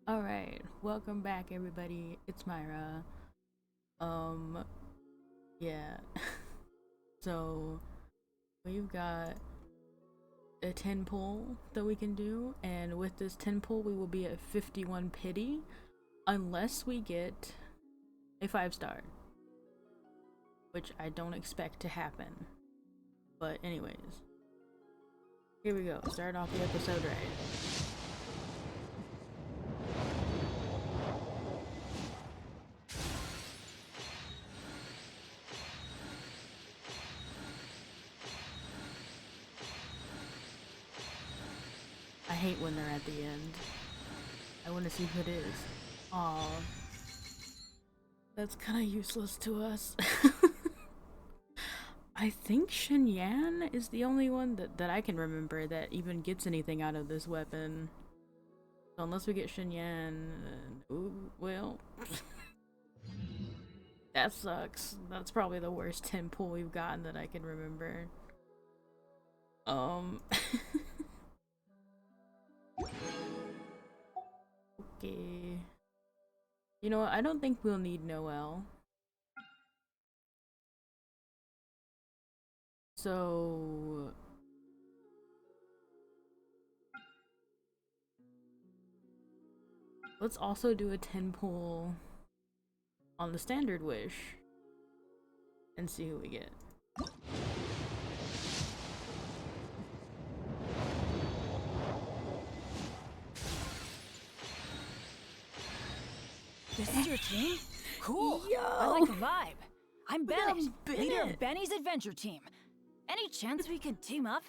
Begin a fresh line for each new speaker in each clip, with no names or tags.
Alright, welcome back everybody. It's Myra. Um, yeah. So, we've got a 10 pull that we can do, and with this 10 pull we will be at 51 pity, unless we get a 5-star. Which I don't expect to happen. But anyways. Here we go, start off the episode right. I hate when they're at the end. I want to see who it is. Aw. That's kinda useless to us. I think Shen is the only one that I can remember that even gets anything out of this weapon. So unless we get Shen, ooh, well. That sucks. That's probably the worst 10 pull we've gotten that I can remember. Okay. You know what? I don't think we'll need Noelle. So... let's also do a 10 pull on the standard wish and see who we get.
This is your team? Cool!
Yo!
I like the vibe. I'm Bennett,
Bennett,
leader of Benny's adventure team. Any chance we could team up?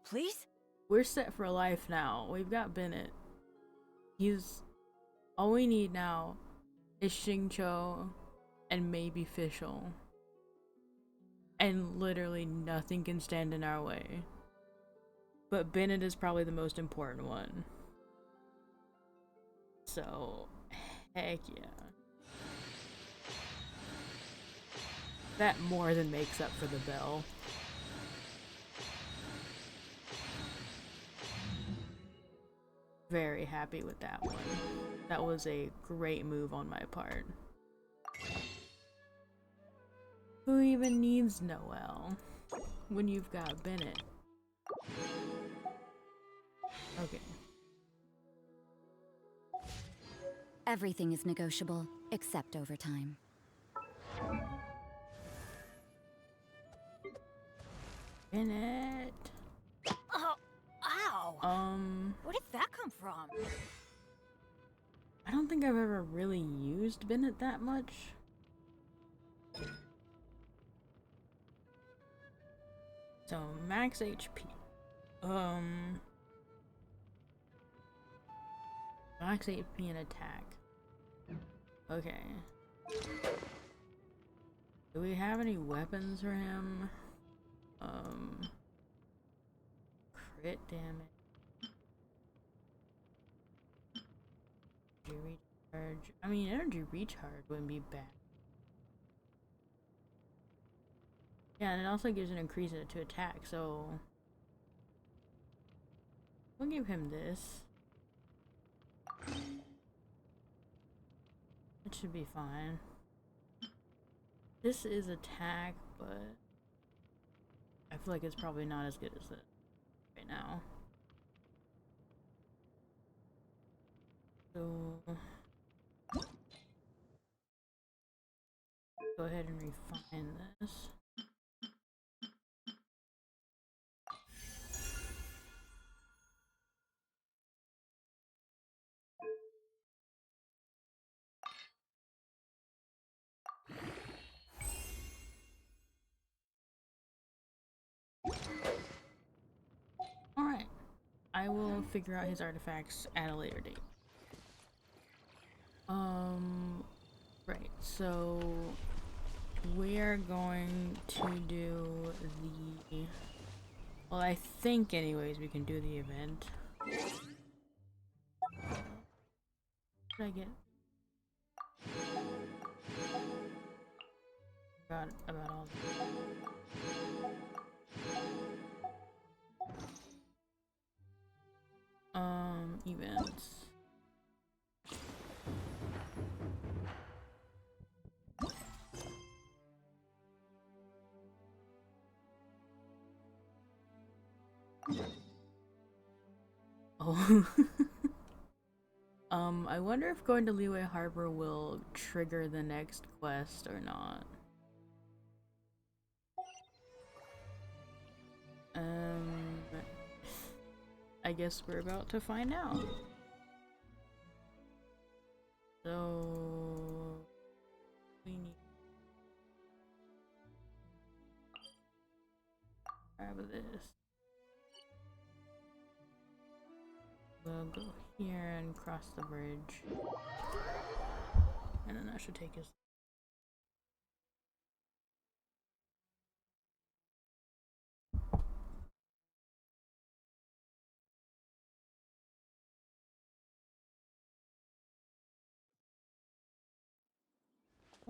Please?
We're set for life now. We've got Bennett. He's... all we need now is Xingqiu and maybe Fischl. And literally nothing can stand in our way. But Bennett is probably the most important one. So, heck yeah. That more than makes up for the bell. Very happy with that one. That was a great move on my part. Who even needs Noelle when you've got Bennett? Okay.
Everything is negotiable, except overtime.
Bennett.
Oh, ow! Where did that come from?
I don't think I've ever really used Bennett that much. So, max HP. Max HP and attack. Okay. Do we have any weapons for him? Crit damage. Energy recharge. I mean, energy recharge wouldn't be bad. Yeah, and it also gives an increase to attack, so... we'll give him this. It should be fine. This is attack, but... I feel like it's probably not as good as this right now. So... go ahead and refine this. Alright. I will figure out his artifacts at a later date. Right, so we're going to do the... well, I think anyways we can do the event. What did I get? Forgot about all that. Events. Oh. I wonder if going to Leeway Harbor will trigger the next quest or not. I guess we're about to find out. So we need to grab this. We'll go here and cross the bridge. And then that should take us.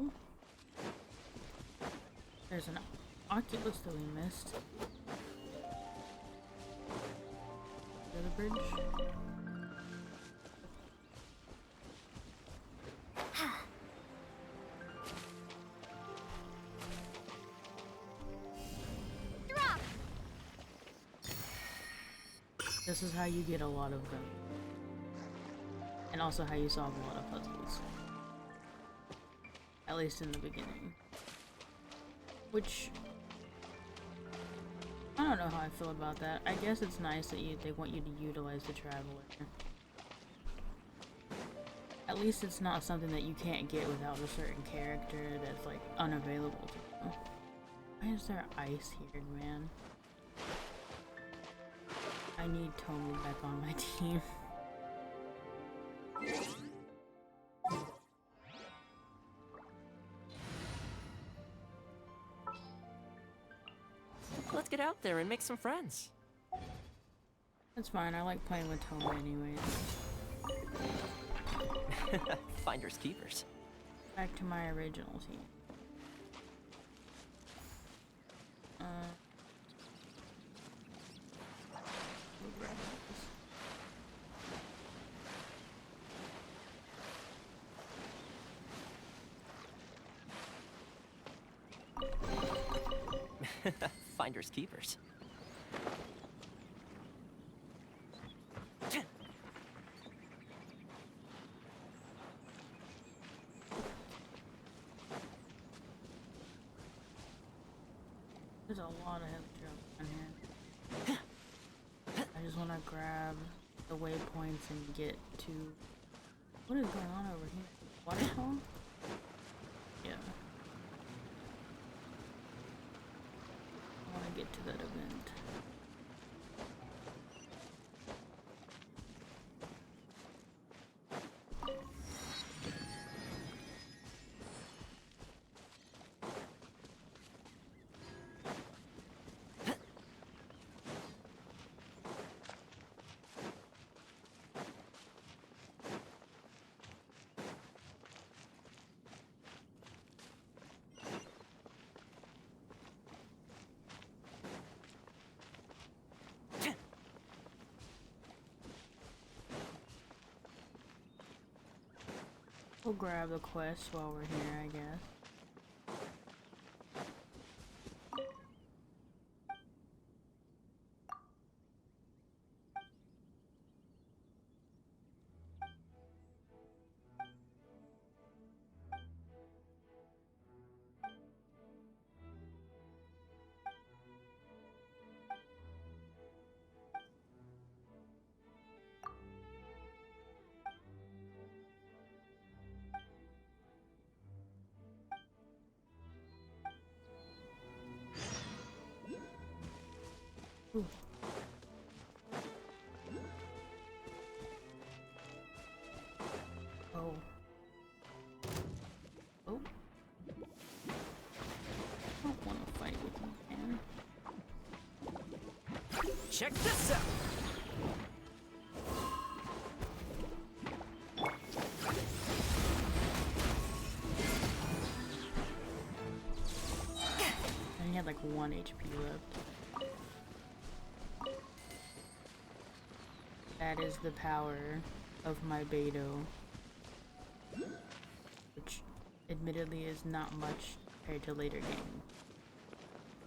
Oh. There's an Oculus that we missed. To the bridge. This is how you get a lot of them. And also how you solve a lot of puzzles. At least in the beginning. Which, I don't know how I feel about that. I guess it's nice that they want you to utilize the Traveler. At least it's not something that you can't get without a certain character that's like unavailable to you. Why is there ice here, man? I need Tomo back on my team.
Let's get out there and make some friends.
That's fine, I like playing with Tomo anyways.
Finders keepers.
Back to my original team. We'll grab
this. Finders keepers.
There's a lot of heavy jump on here. I just want to grab the waypoints and get to... What is going on over here? Waterfall? Yeah. I want to get to that event. We'll grab the quest while we're here, I guess. Ooh. Oh. Oh. I don't want to fight with you, man.
Check this out.
I only had like 1 HP left. That is the power of my Beto. Which admittedly is not much compared to later game.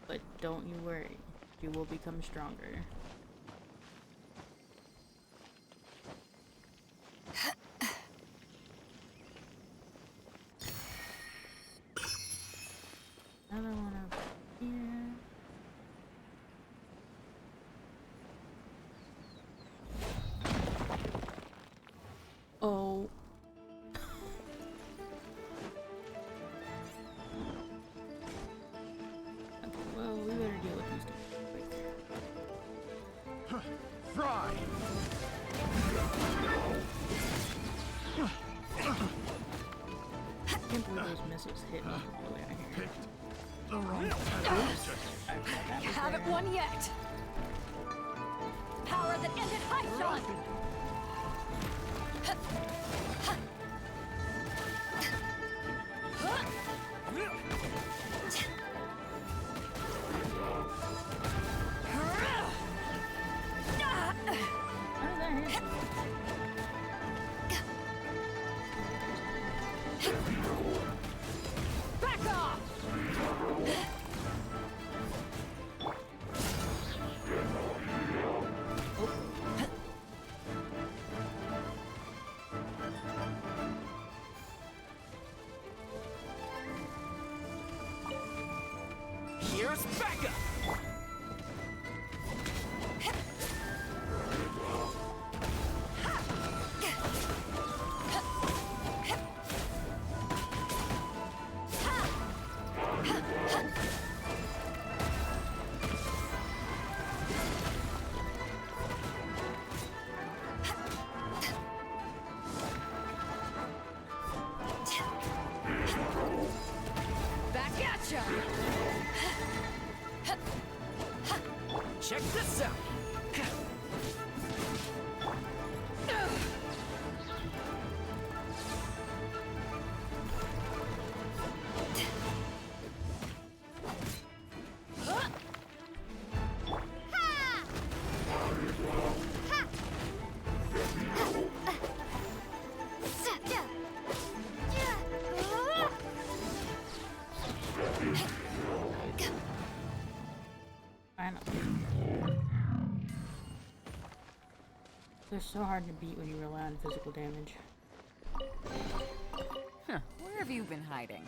But don't you worry, you will become stronger. Another one over here. Oh. Okay, well, we better deal with these two quick.
Fry!
I can't believe those missiles hit me all the way out here.
Picked the wrong
I forgot that was
Haven't
there.
won yet. Power that ended Hyson.
How did that hit me?
Back off.
Here's backup!
Back at ya.
Check this out!
Finally. They're so hard to beat when you rely on physical damage.
Huh. Where have you been hiding?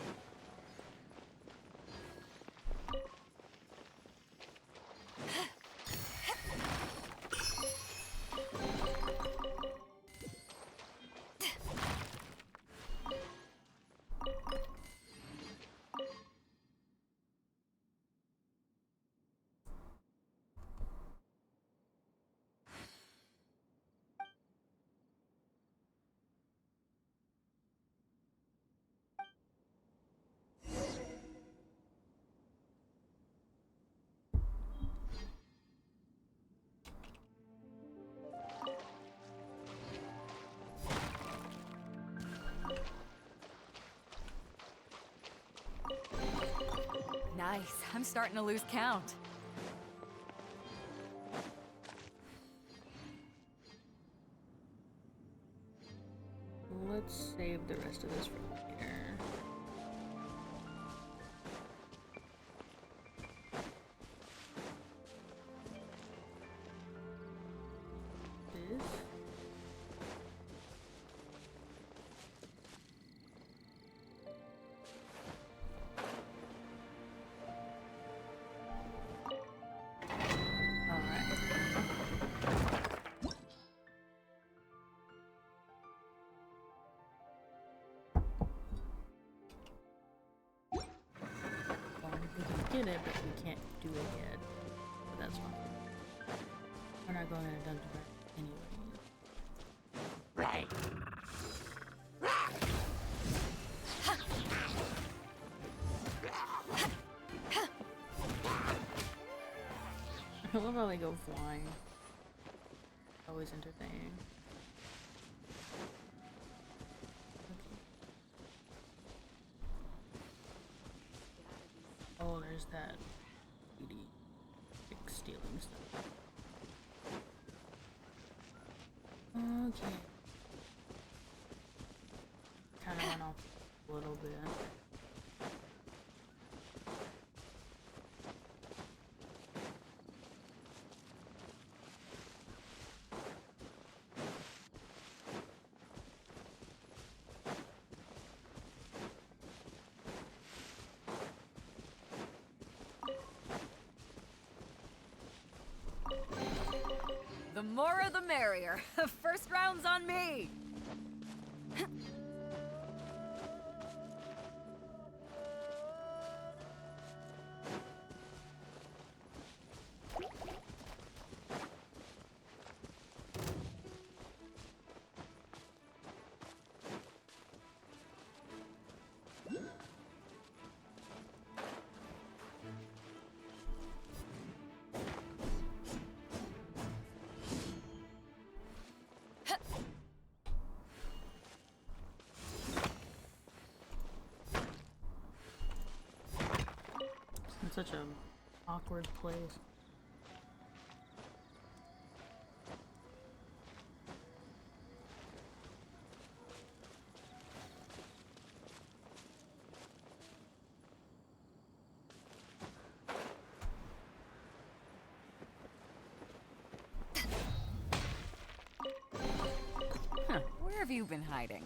Nice. I'm starting to lose count.
Let's save the rest of this for later. This. Get it, but we can't do it yet. But that's fine. We're not going in a dungeon anyway.
Right.
I love how they go flying. Always entertaining. Okay. Oh, there's that beauty stealing stuff. Okay. Kind of went off a little bit.
more the merrier. First round's on me!
In such a awkward place.
Where have you been hiding?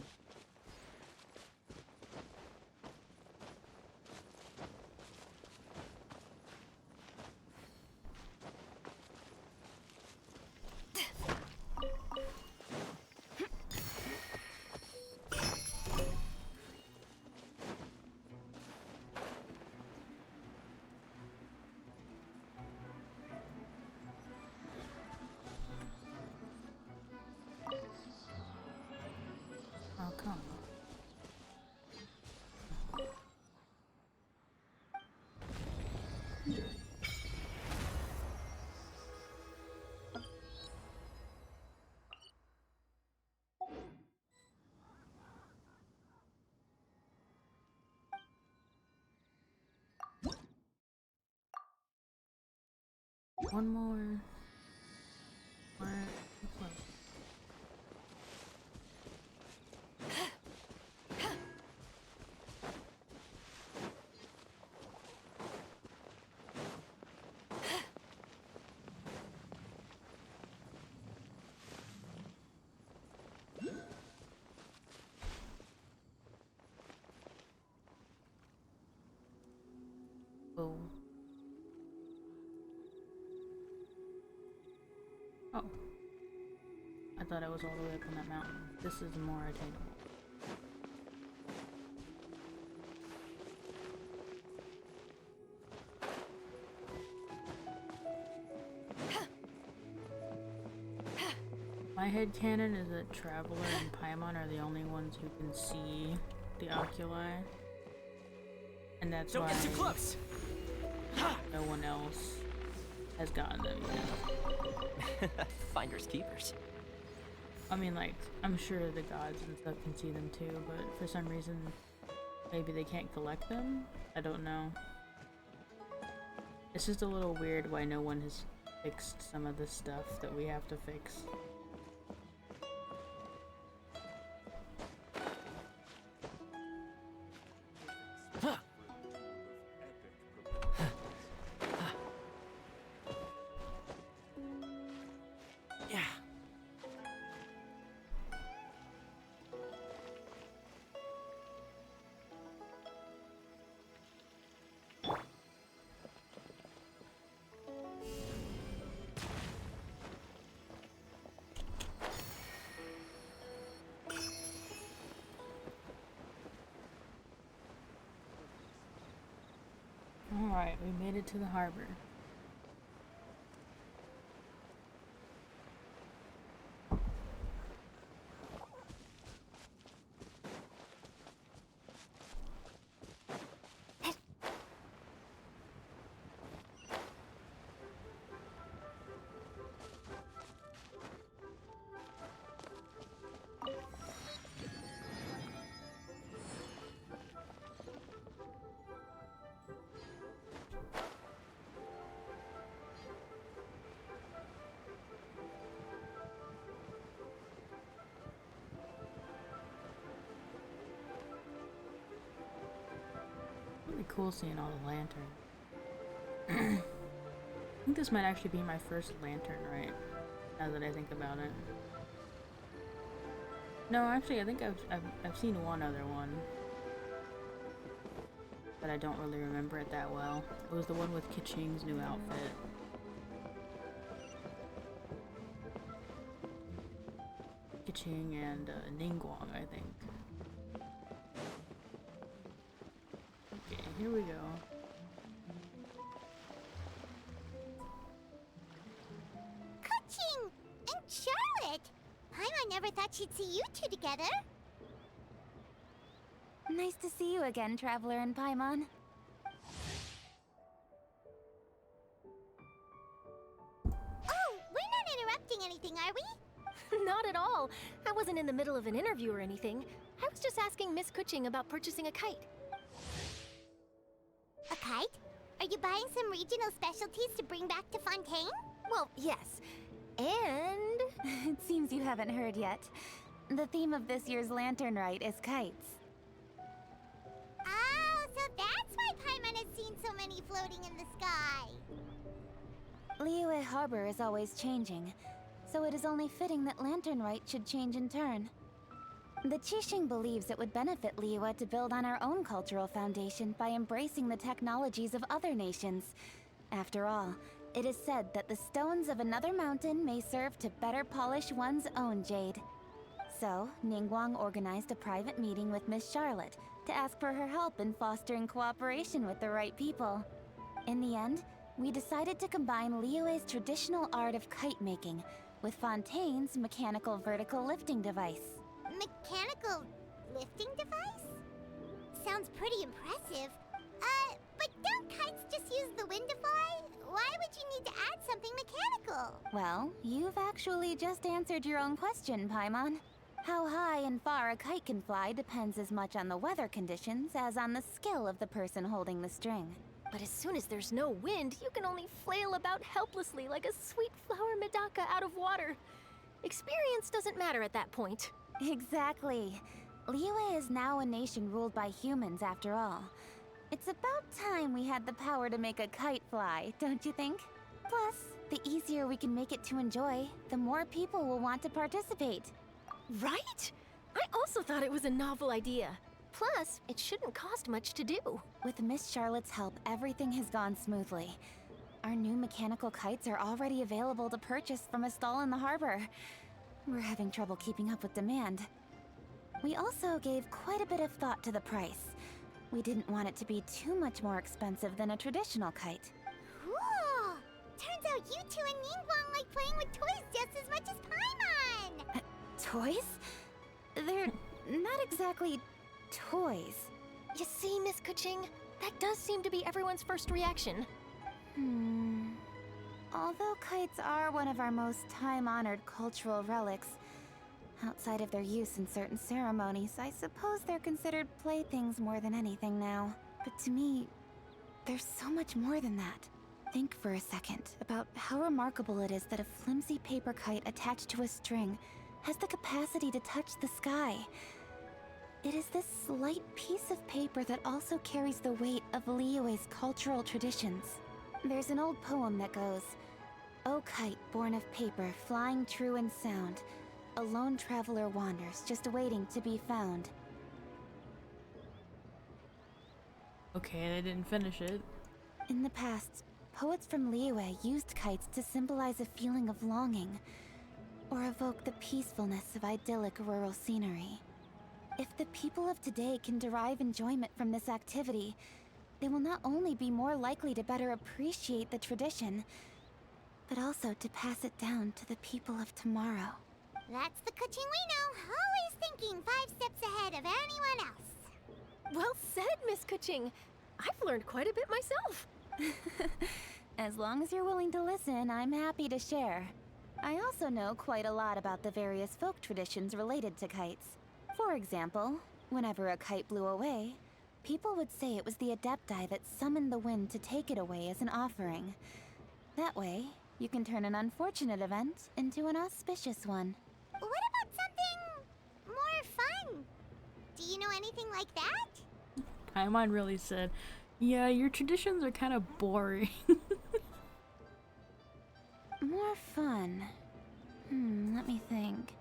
Oh, come on. One more. Alright, close. Oh. Oh. I thought I was all the way up on that mountain. This is more attainable. My headcanon is that Traveler and Paimon are the only ones who can see the oculi. And that's
Don't
why
get too close!
no one else has gotten them yet.
Finders keepers.
I mean, like, I'm sure the gods and stuff can see them too, but for some reason, maybe they can't collect them? I don't know. It's just a little weird why no one has fixed some of the stuff that we have to fix.
Yeah.
Alright, we made it to the harbor. Really cool seeing all the lanterns. I think this might actually be my first lantern, right? Now that I think about it. No, actually, I think I've seen one other one, but I don't really remember it that well. It was the one with Kaching's new outfit. Genshin and Ningguang, I think. Okay, here we go.
Kuching and Charlotte! Paimon never thought she'd see you two together.
Nice to see you again, Traveler and Paimon.
Oh, we're not interrupting anything, are we?
Not at all. I wasn't in the middle of an interview or anything. I was just asking Miss Kuching about purchasing a kite.
A kite? Are you buying some regional specialties to bring back to Fontaine?
Well, yes. And...
It seems you haven't heard yet. The theme of this year's Lantern Rite is kites.
Oh, so that's why Paimon has seen so many floating in the sky.
Liyue Harbor is always changing, so it is only fitting that Lantern Rite should change in turn. The Qixing believes it would benefit Liyue to build on our own cultural foundation by embracing the technologies of other nations. After all, it is said that the stones of another mountain may serve to better polish one's own jade. So, Ningguang organized a private meeting with Miss Charlotte to ask for her help in fostering cooperation with the right people. In the end, we decided to combine Liyue's traditional art of kite making with Fontaine's mechanical vertical lifting device.
Mechanical lifting device? Sounds pretty impressive. But don't kites just use the wind to fly? Why would you need to add something mechanical?
Well, you've actually just answered your own question, Paimon. How high and far a kite can fly depends as much on the weather conditions as on the skill of the person holding the string.
But as soon as there's no wind, you can only flail about helplessly like a sweet flower medaka out of water. Experience doesn't matter at that point.
Exactly. Liyue is now a nation ruled by humans, after all. It's about time we had the power to make a kite fly, don't you think? Plus, the easier we can make it to enjoy, the more people will want to participate.
Right? I also thought it was a novel idea. Plus, it shouldn't cost much to do.
With Miss Charlotte's help, everything has gone smoothly. Our new mechanical kites are already available to purchase from a stall in the harbor. We're having trouble keeping up with demand. We also gave quite a bit of thought to the price. We didn't want it to be too much more expensive than a traditional kite.
Cool! Turns out you two and Ningguang like playing with toys just as much as Paimon!
Toys? They're not exactly toys.
You see, Miss Kuching? That does seem to be everyone's first reaction.
Although kites are one of our most time-honored cultural relics, outside of their use in certain ceremonies, I suppose they're considered playthings more than anything now. But to me, there's so much more than that. Think for a second about how remarkable it is that a flimsy paper kite attached to a string has the capacity to touch the sky. It is this slight piece of paper that also carries the weight of Liyue's cultural traditions. There's an old poem that goes, "O kite born of paper, flying true in sound, a lone traveler wanders, just waiting to be found."
Okay, they didn't finish it.
In the past, poets from Liyue used kites to symbolize a feeling of longing, or evoke the peacefulness of idyllic rural scenery. If the people of today can derive enjoyment from this activity, they will not only be more likely to better appreciate the tradition, but also to pass it down to the people of tomorrow.
That's the Kuching we know, always thinking 5 steps ahead of anyone else.
Well said, Miss Kuching. I've learned quite a bit myself.
As long as you're willing to listen, I'm happy to share. I also know quite a lot about the various folk traditions related to kites. For example, whenever a kite blew away, people would say it was the Adepti that summoned the wind to take it away as an offering. That way, you can turn an unfortunate event into an auspicious one.
What about something more fun? Do you know anything like that?
Paimon really said, yeah, your traditions are kind of boring.
More fun. Let me think.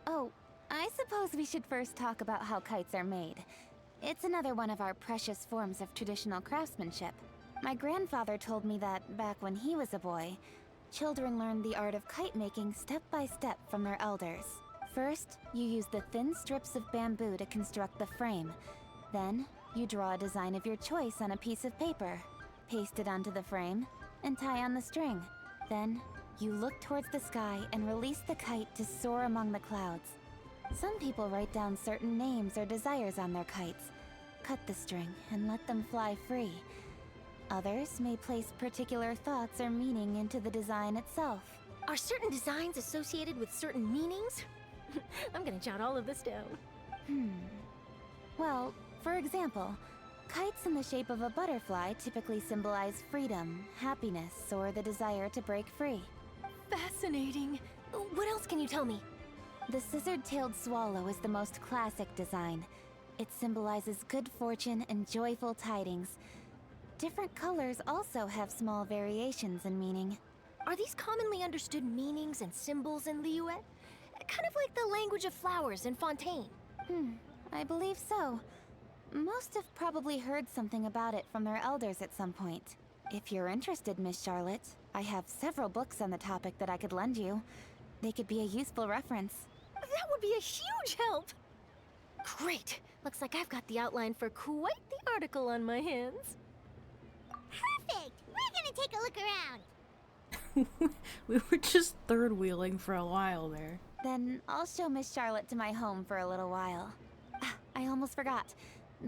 Oh, I suppose we should first talk about how kites are made. It's another one of our precious forms of traditional craftsmanship. My grandfather told me that, back when he was a boy, children learned the art of kite making step by step from their elders. First, you use the thin strips of bamboo to construct the frame. Then, you draw a design of your choice on a piece of paper, paste it onto the frame, and tie on the string. Then, you look towards the sky and release the kite to soar among the clouds. Some people write down certain names or desires on their kites, cut the string, and let them fly free. Others may place particular thoughts or meaning into the design itself.
Are certain designs associated with certain meanings? I'm gonna jot all of this down.
Well, for example, kites in the shape of a butterfly typically symbolize freedom, happiness, or the desire to break free.
Fascinating. What else can you tell me?
The scissored-tailed swallow is the most classic design. It symbolizes good fortune and joyful tidings. Different colors also have small variations in meaning.
Are these commonly understood meanings and symbols in Liyue? Kind of like the language of flowers in Fontaine.
I believe so. Most have probably heard something about it from their elders at some point. If you're interested, Miss Charlotte, I have several books on the topic that I could lend you. They could be a useful reference.
That would be a huge help! Great! Looks like I've got the outline for quite the article on my hands.
Perfect! We're gonna take a look around.
We were just third-wheeling for a while there.
Then I'll show Miss Charlotte to my home for a little while. I almost forgot.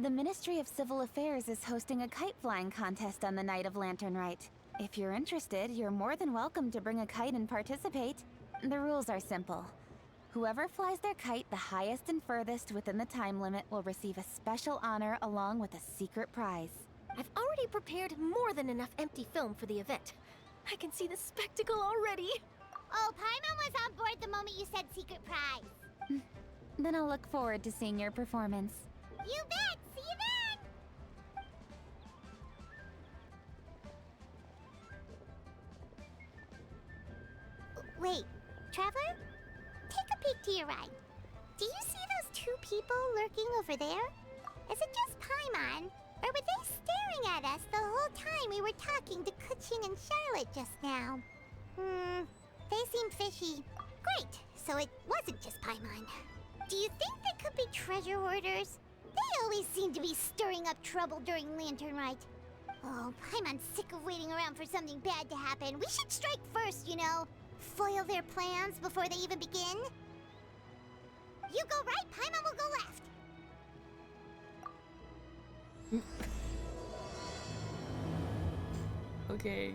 The Ministry of Civil Affairs is hosting a kite flying contest on the night of Lantern Rite. If you're interested, you're more than welcome to bring a kite and participate. The rules are simple. Whoever flies their kite the highest and furthest within the time limit will receive a special honor along with a secret prize.
I've already prepared more than enough empty film for the event. I can see the spectacle already.
Oh, Paimon was on board the moment you said secret prize.
Then I'll look forward to seeing your performance.
You bet! See you then! Wait, Traveler? Take a peek to your right. Do you see those two people lurking over there? Is it just Paimon? Or were they staring at us the whole time we were talking to Kuching and Charlotte just now? They seem fishy. Great, so it wasn't just Paimon. Do you think they could be treasure hoarders? They always seem to be stirring up trouble during Lantern Rite. Oh, Paimon's sick of waiting around for something bad to happen. We should strike first, you know. Foil their plans before they even begin. You go right, Paimon will go left.
Okay.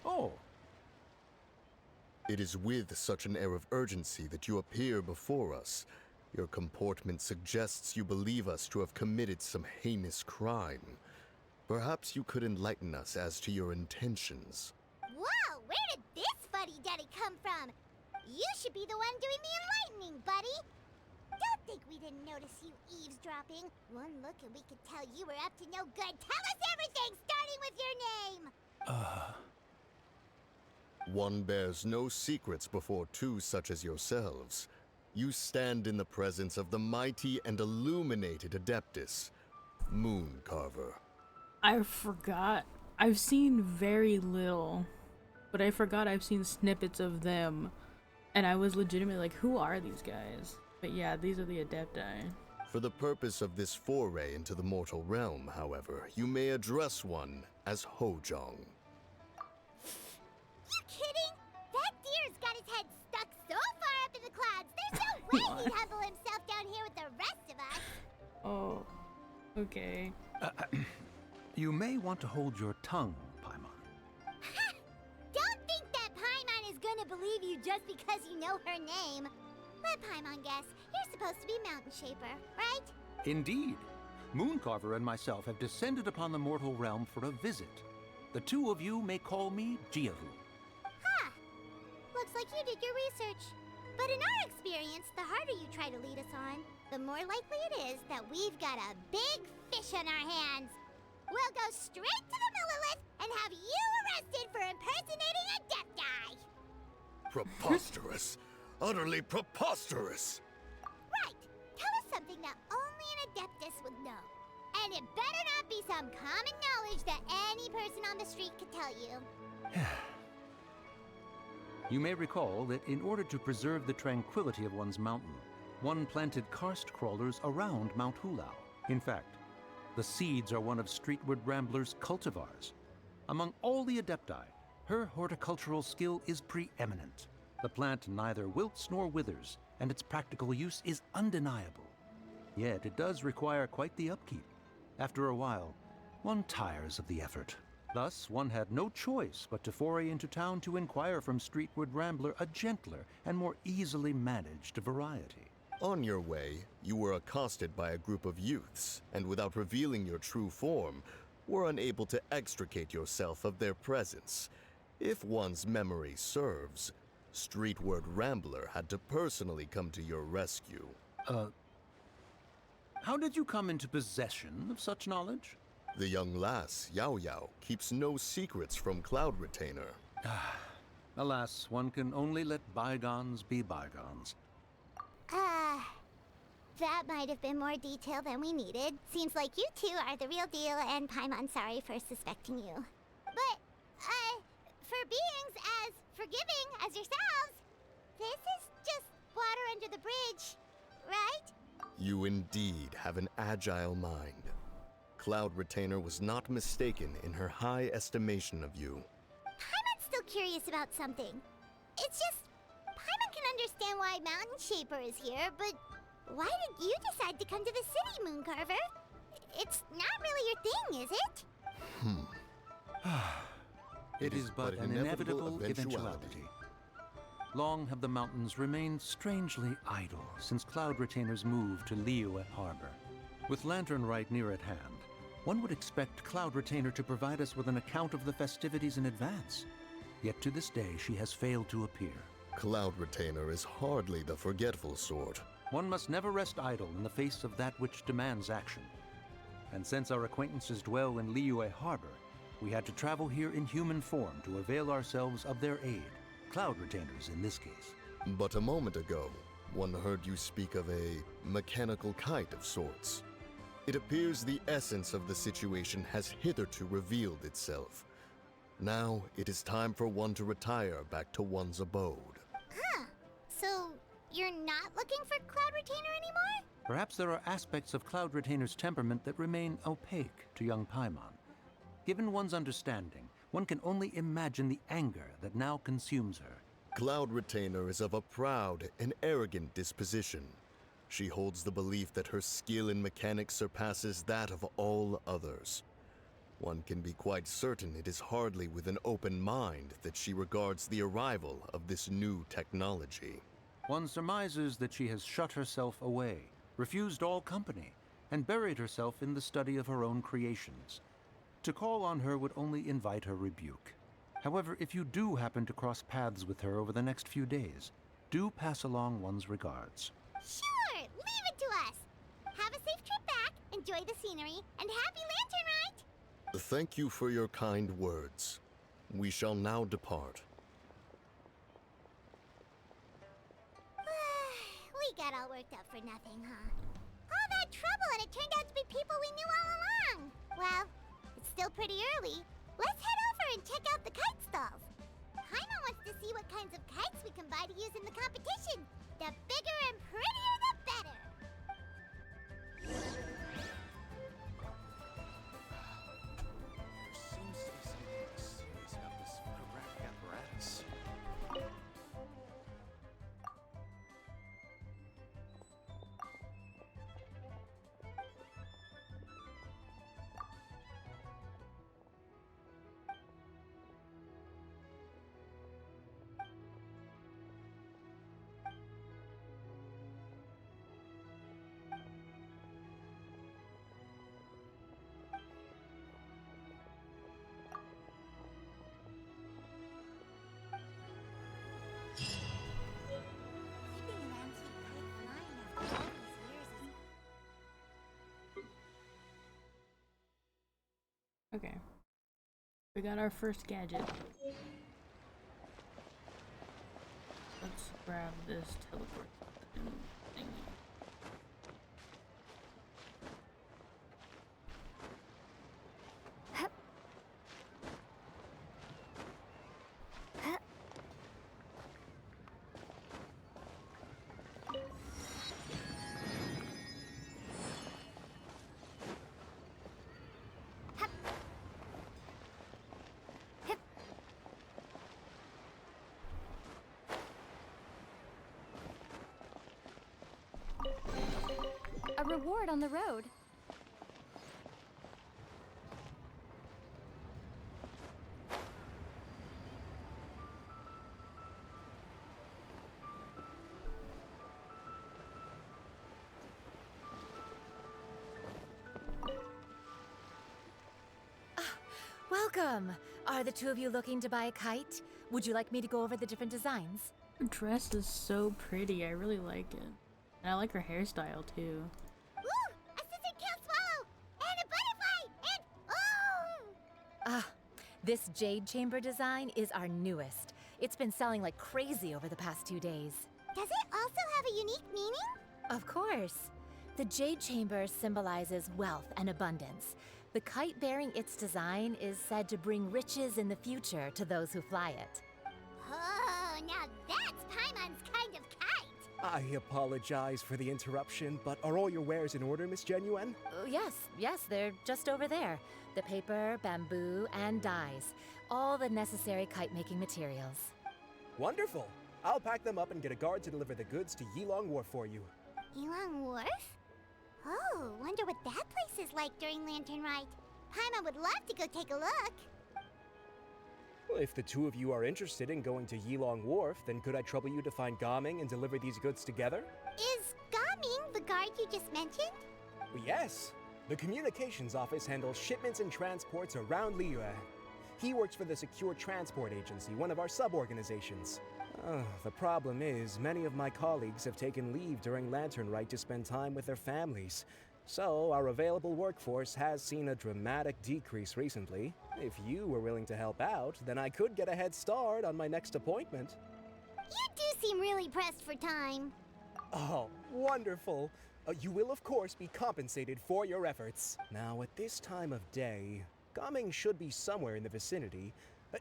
Oh,
It is with such an air of urgency that you appear before us. Your comportment suggests you believe us to have committed some heinous crime. Perhaps you could enlighten us as to your intentions.
Whoa, where did this fuddy-duddy come from? You should be the one doing the enlightening, buddy. Don't think we didn't notice you eavesdropping. One look and we could tell you were up to no good. Tell us everything, starting with your name.
One bears no secrets before two such as yourselves. You stand in the presence of the mighty and illuminated Adeptus, Mooncarver.
I forgot. I've seen very little, but I forgot I've seen snippets of them, and I was legitimately like, who are these guys? But yeah, these are the Adepti.
For the purpose of this foray into the mortal realm, however, you may address one as Hojong.
You kidding? That deer's got his head stuck so far up in the clouds, there's no way he'd humble himself down here with the rest of us.
Oh, okay.
you may want to hold your tongue, Paimon.
Don't think that Paimon is gonna believe you just because you know her name. Let Paimon guess. You're supposed to be Mountain Shaper, right?
Indeed. Mooncarver and myself have descended upon the mortal realm for a visit. The two of you may call me Jiahu.
Huh. Looks like you did your research. But in our experience, the harder you try to lead us on, the more likely it is that we've got a big fish on our hands. We'll go straight to the Millilith and have you arrested for impersonating a Adepti.
Preposterous! Utterly preposterous!
Right. Tell us something that only an Adeptus would know. And it better not be some common knowledge that any person on the street could tell you.
You may recall that in order to preserve the tranquility of one's mountain, one planted karst crawlers around Mount Hulao. In fact, the seeds are one of Streetward Rambler's cultivars. Among all the Adepti, her horticultural skill is preeminent. The plant neither wilts nor withers, and its practical use is undeniable. Yet it does require quite the upkeep. After a while, one tires of the effort. Thus, one had no choice but to foray into town to inquire from Streetward Rambler a gentler and more easily managed variety.
On your way, you were accosted by a group of youths, and without revealing your true form, were unable to extricate yourself of their presence. If one's memory serves, Streetward Rambler had to personally come to your rescue.
How did you come into possession of such knowledge?
The young lass, Yao Yao, keeps no secrets from Cloud Retainer.
Alas, one can only let bygones be bygones.
That might have been more detail than we needed. Seems like you two are the real deal, and Paimon's sorry for suspecting you. But, for beings as forgiving as yourselves, this is just water under the bridge, right?
You indeed have an agile mind. Cloud Retainer was not mistaken in her high estimation of you.
Paimon's still curious about something. It's just, Paimon can understand why Mountain Shaper is here, but why did you decide to come to the city, Mooncarver? It's not really your thing, is it?
It is but an inevitable eventuality. Long have the mountains remained strangely idle since Cloud Retainer's move to Liyue Harbor. With Lantern Rite near at hand, one would expect Cloud Retainer to provide us with an account of the festivities in advance. Yet to this day, she has failed to appear.
Cloud Retainer is hardly the forgetful sort.
One must never rest idle in the face of that which demands action. And since our acquaintances dwell in Liyue Harbor, we had to travel here in human form to avail ourselves of their aid. Cloud Retainers in this case.
But a moment ago, one heard you speak of a mechanical kite of sorts. It appears the essence of the situation has hitherto revealed itself. Now it is time for one to retire back to one's abode.
So, you're not looking for Cloud Retainer anymore?
Perhaps there are aspects of Cloud Retainer's temperament that remain opaque to young Paimon. Given one's understanding, one can only imagine the anger that now consumes her.
Cloud Retainer is of a proud and arrogant disposition. She holds the belief that her skill in mechanics surpasses that of all others. One can be quite certain it is hardly with an open mind that she regards the arrival of this new technology.
One surmises that she has shut herself away, refused all company, and buried herself in the study of her own creations. To call on her would only invite her rebuke. However, if you do happen to cross paths with her over the next few days, do pass along one's regards.
Sure, leave it to us. Have a safe trip back, enjoy the scenery, and happy Lantern Rite!
Thank you for your kind words. We shall now depart.
We got all worked up for nothing, huh? All that trouble and it turned out to be people we knew all along. Well, it's still pretty early. Let's head over and check out the kite stalls. Paimon wants to see what kinds of kites we can buy to use in the competition. The bigger and prettier, the better.
Seems to be something serious about this photographic apparatus.
Keeping an antique kite flying after all these years is...
Okay. We got our first gadget. Let's grab this teleport thingy.
reward on the road.
Welcome! Are the two of you looking to buy a kite? Would you like me to go over the different designs?
Her dress is so pretty. I really like it. And I like her hairstyle too.
Ooh! A scissor kill swallow! And a butterfly! And oh!
This jade chamber design is our newest. It's been selling like crazy over the past 2 days.
Does it also have a unique meaning?
Of course. The jade chamber symbolizes wealth and abundance. The kite bearing its design is said to bring riches in the future to those who fly it.
Oh, now that's Paimon's kind of kite!
I apologize for the interruption, but are all your wares in order, Miss Genuine?
Yes, they're just over there. The paper, bamboo, and dyes. All the necessary kite-making materials.
Wonderful! I'll pack them up and get a guard to deliver the goods to Yilong Wharf for you.
Yilong Wharf? Oh, wonder what that place is like during Lantern Rite. Paimon would love to go take a look.
Well, if the two of you are interested in going to Yilong Wharf, then could I trouble you to find Gah-ming and deliver these goods together?
Is gah-ming the guard you just mentioned?
Well, yes. The communications office handles shipments and transports around Liyue. He works for the Secure Transport Agency, one of our sub-organizations. The problem is, many of my colleagues have taken leave during Lantern Rite to spend time with their families. So, our available workforce has seen a dramatic decrease recently. If you were willing to help out, then I could get a head start on my next appointment.
You do seem really pressed for time.
Oh, wonderful! You will, of course, be compensated for your efforts. Now, at this time of day, Gah-ming should be somewhere in the vicinity.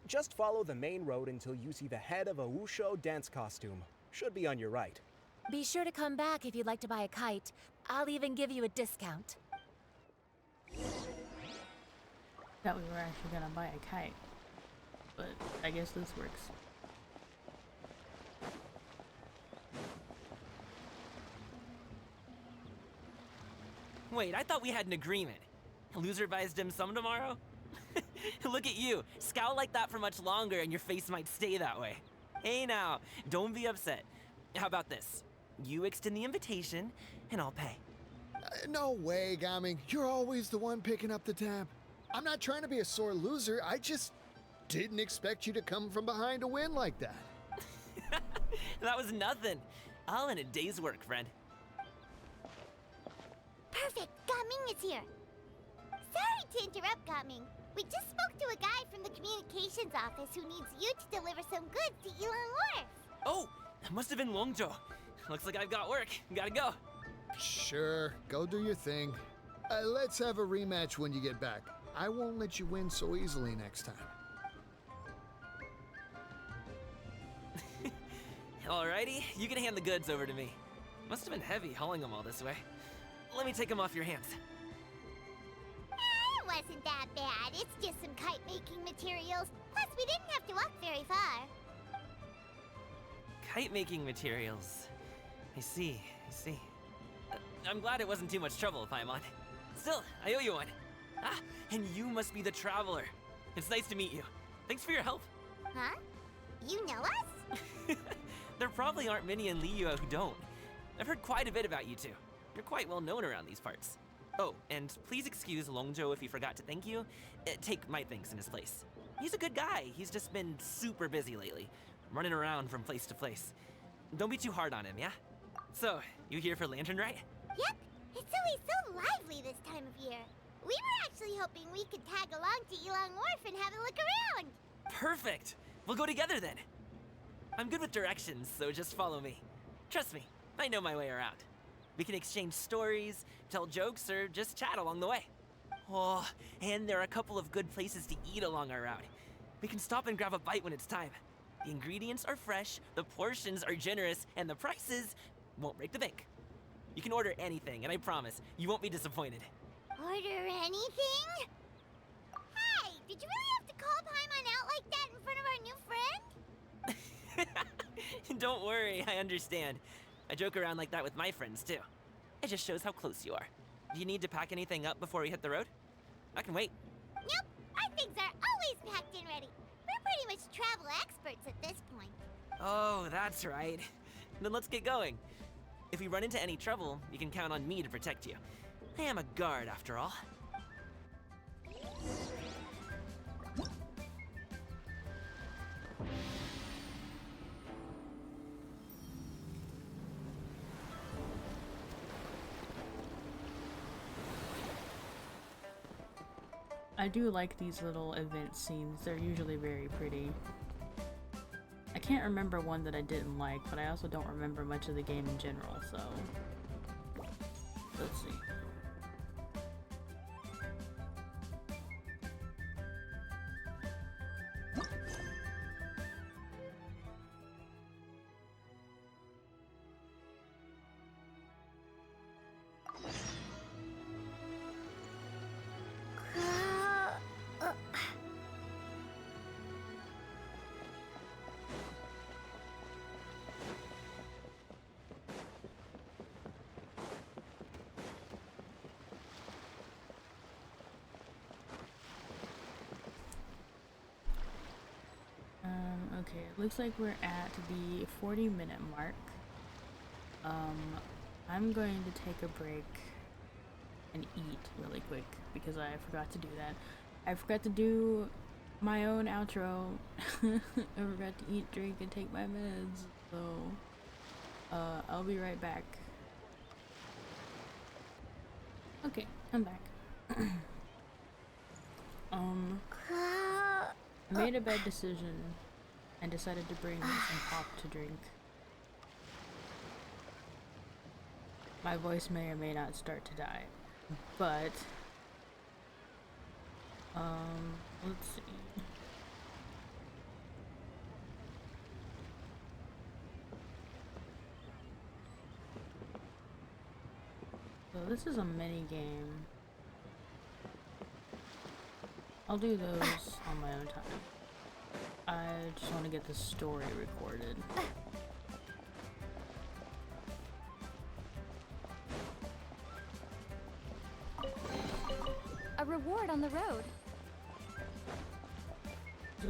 Just follow the main road until you see the head of a Wushu dance costume. Should be on your right.
Be sure to come back if you'd like to buy a kite. I'll even give you a discount.
Thought we were actually gonna buy a kite. But I guess this works.
Wait, I thought we had an agreement. Loser buys dim sum tomorrow? Look at you. Scowl like that for much longer and your face might stay that way. Hey now, don't be upset. How about this? You extend the invitation and I'll pay.
No way, Gah-ming. You're always the one picking up the tab. I'm not trying to be a sore loser. I just didn't expect you to come from behind to win like that.
That was nothing. All in a day's work, friend.
Perfect, gah-ming is here. Sorry to interrupt, gah-ming. We just spoke to a guy from the communications office who needs you to deliver some goods to Yilong Wharf.
Oh, that must have been Longzhou. Looks like I've got work. Gotta go.
Sure, go do your thing. Let's have a rematch when you get back. I won't let you win so easily next time.
Alrighty, you can hand the goods over to me. Must have been heavy hauling them all this way. Let me take them off your hands.
It wasn't that bad. It's just some kite-making materials. Plus, we didn't have to walk very far.
Kite-making materials. I see. I'm glad it wasn't too much trouble, Paimon. Still, I owe you one. Ah, and you must be the traveler. It's nice to meet you. Thanks for your help.
Huh? You know us?
There probably aren't many in Liyue who don't. I've heard quite a bit about you two. You're quite well known around these parts. Oh, and please excuse Longzhou if he forgot to thank you. Take my thanks in his place. He's a good guy. He's just been super busy lately, running around from place to place. Don't be too hard on him, yeah? So, you here for Lantern Rite?
Yep. It's always so lively this time of year. We were actually hoping we could tag along to Yilong Wharf and have a look around.
Perfect. We'll go together then. I'm good with directions, so just follow me. Trust me, I know my way around. We can exchange stories, tell jokes, or just chat along the way. Oh, and there are a couple of good places to eat along our route. We can stop and grab a bite when it's time. The ingredients are fresh, the portions are generous, and the prices won't break the bank. You can order anything, and I promise, you won't be disappointed.
Order anything? Hey, did you really have to call Paimon out like that in front of our new friend?
Don't worry, I understand. I joke around like that with my friends, too. It just shows how close you are. Do you need to pack anything up before we hit the road? I can wait.
Nope, our things are always packed and ready. We're pretty much travel experts at this point.
Oh, that's right. Then let's get going. If we run into any trouble, you can count on me to protect you. I am a guard, after all.
I do like these little event scenes. They're usually very pretty. I can't remember one that I didn't like, but I also don't remember much of the game in general, so... Let's see. Okay, it looks like we're at the 40-minute mark. I'm going to take a break and eat really quick because I forgot to do that. I forgot to do my own outro. I forgot to eat, drink, and take my meds. So, I'll be right back. Okay, I'm back. I made a bad decision and decided to bring some pop to drink. My voice may or may not start to die, but let's see. So this is a mini game. I'll do those on my own time. I just want to get the story recorded.
A reward on the road.
So...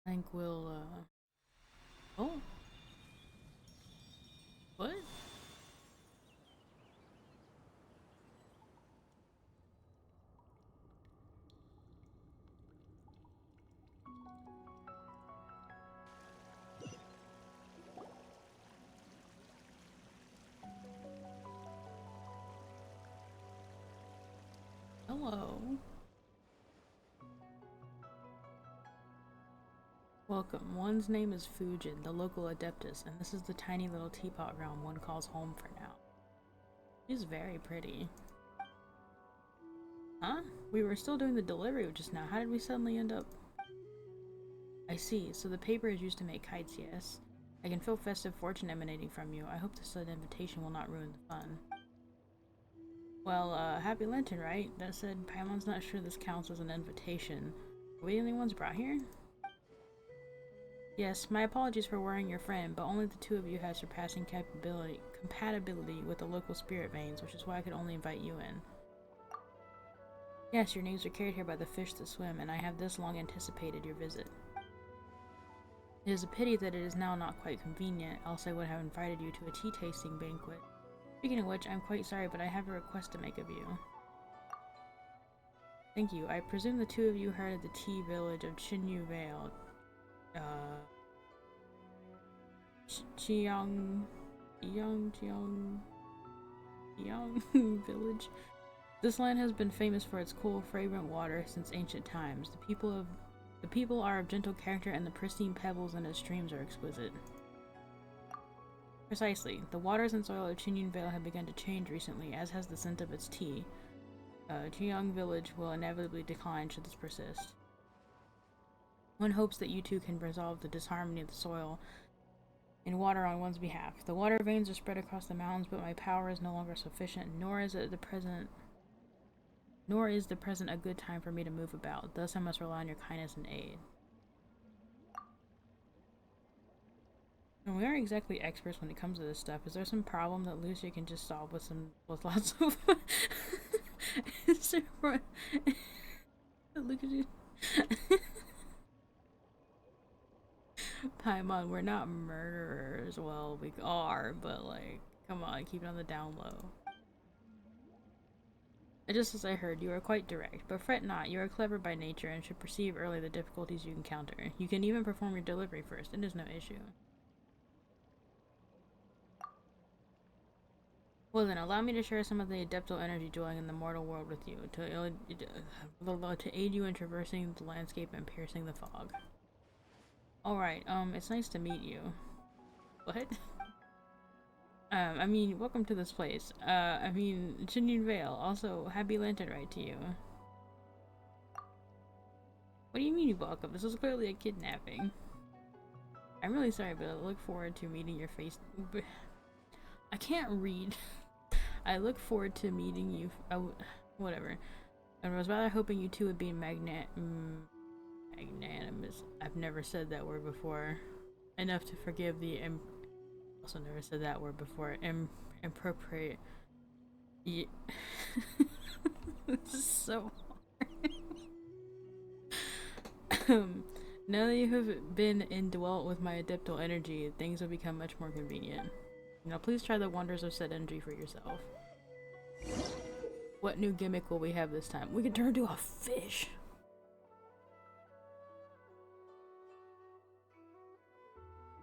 I think we'll, oh. What? Hello. Welcome. One's name is Fujin, the local adeptus, and this is the tiny little teapot realm one calls home for now. She's very pretty. Huh? We were still doing the delivery just now. How did we suddenly end up... I see. So the paper is used to make kites, yes? I can feel festive fortune emanating from you. I hope this sudden invitation will not ruin the fun. Well, happy Lantern, right? That said, Paimon's not sure this counts as an invitation. Are we the only ones brought here? Yes, my apologies for worrying your friend, but only the two of you have surpassing compatibility with the local spirit veins, which is why I could only invite you in. Yes, your names are carried here by the fish that swim, and I have this long anticipated your visit. It is a pity that it is now not quite convenient, else I would have invited you to a tea-tasting banquet. Speaking of which, I'm quite sorry, but I have a request to make of you. Thank you. I presume the two of you heard of the tea village of Chinyu Vale. Chiang village. This land has been famous for its cool, fragrant water since ancient times. The people are of gentle character, and the pristine pebbles in its streams are exquisite. Precisely. The waters and soil of Chinyan Vale have begun to change recently, as has the scent of its tea. Chiang village will inevitably decline should this persist. One hopes that you two can resolve the disharmony of the soil and water on one's behalf. The water veins are spread across the mountains, but my power is no longer sufficient, nor is the present a good time for me to move about. Thus, I must rely on your kindness and aid. And we aren't exactly experts when it comes to this stuff. Is there some problem that Lucia can just solve with lots of Look at you. Paimon, we're not murderers. Well, we are, but like, come on, keep it on the down low. Just as I heard, you are quite direct, but fret not. You are clever by nature and should perceive early the difficulties you encounter. You can even perform your delivery first. It is no issue. Well then, allow me to share some of the adeptal energy dwelling in the mortal world with you, to aid you in traversing the landscape and piercing the fog. Alright, it's nice to meet you. What? I mean, welcome to this place. I mean, Chinyan Vale. Also, happy Lantern Rite to you. What do you mean you welcome? This is clearly a kidnapping. I'm really sorry, but I look forward to meeting your face. I can't read. I look forward to meeting you. Whatever. I was rather hoping you two would be magnanimous. I've never said that word before. Enough to forgive the also never said that word before. Appropriate. Yeah. This is so hard. Now that you have been indwelt with my adeptal energy, things will become much more convenient. Now please try the wonders of said energy for yourself. What new gimmick will we have this time? We can turn into a fish!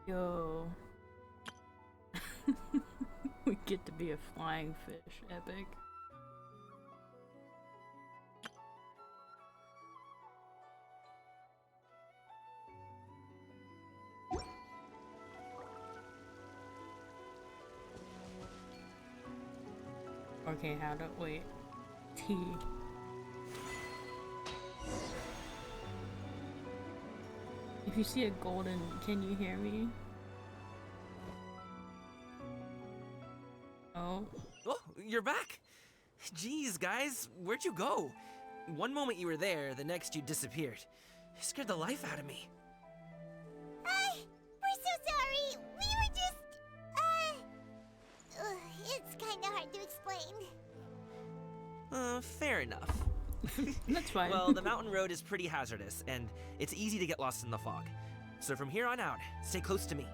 Yo. We get to be a flying fish. Epic. Okay, how do wait. T. If you see a golden, can you hear me? Oh.
Oh, you're back! Jeez, guys, where'd you go? One moment you were there, the next you disappeared. You scared the life out of me.
We're so sorry. We were just, it's kinda hard to explain.
Fair enough.
That's fine.
Well, the mountain road is pretty hazardous, and it's easy to get lost in the fog. So from here on out, stay close to me.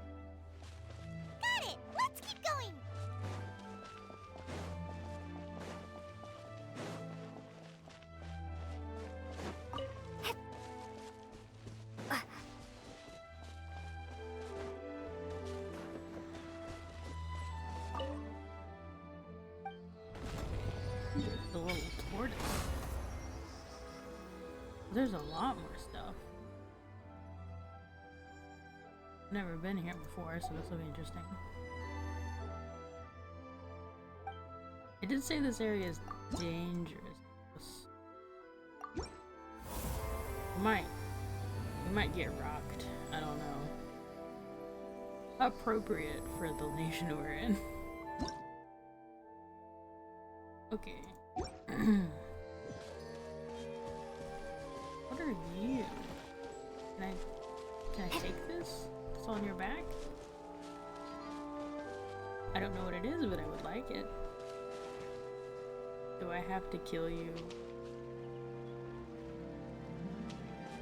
Got it! Let's keep going!
The little tortoise. There's a lot more stuff. Never been here before, so this will be interesting. It did say this area is dangerous. We might get rocked. I don't know. Appropriate for the nation we're in. Okay. What are you? Can I take this? It's on your back? I don't know what it is, but I would like it. Do I have to kill you?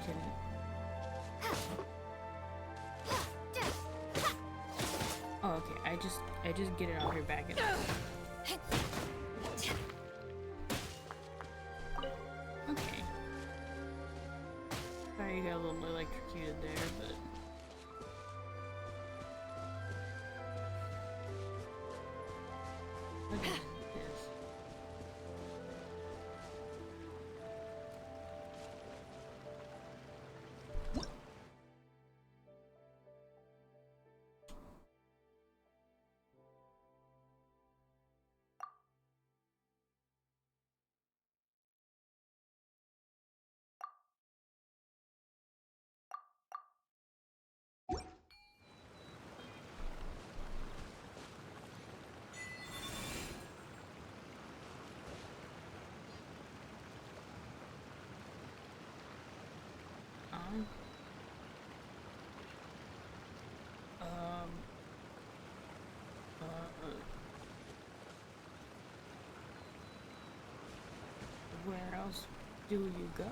Can Oh, okay. I just get it off your back and okay. Sorry you got a little electrocuted there, but What is this? Um, um, where else do you go?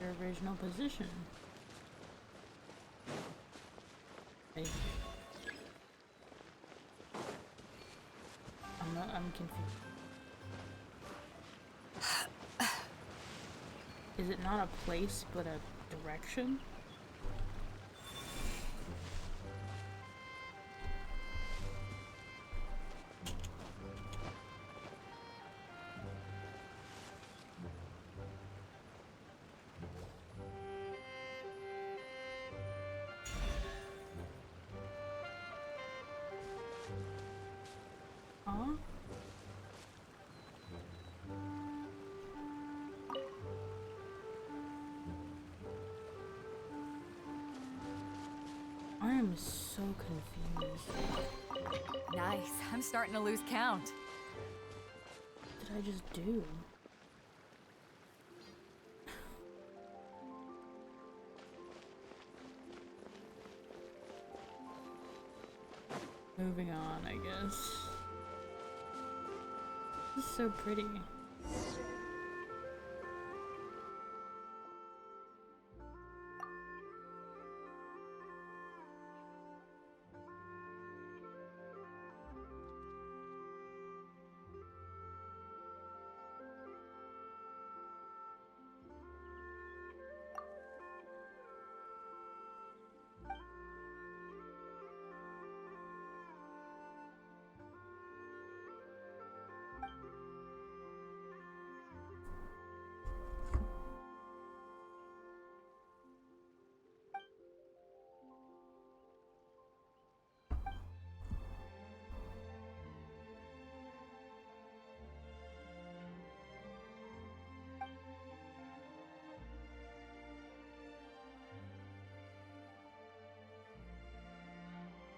Your original position. Hey. I'm confused. Is it not a place, but a direction? Huh? I am so confused.
Nice. I'm starting to lose count.
What did I just do? Moving on, I guess. This is so pretty.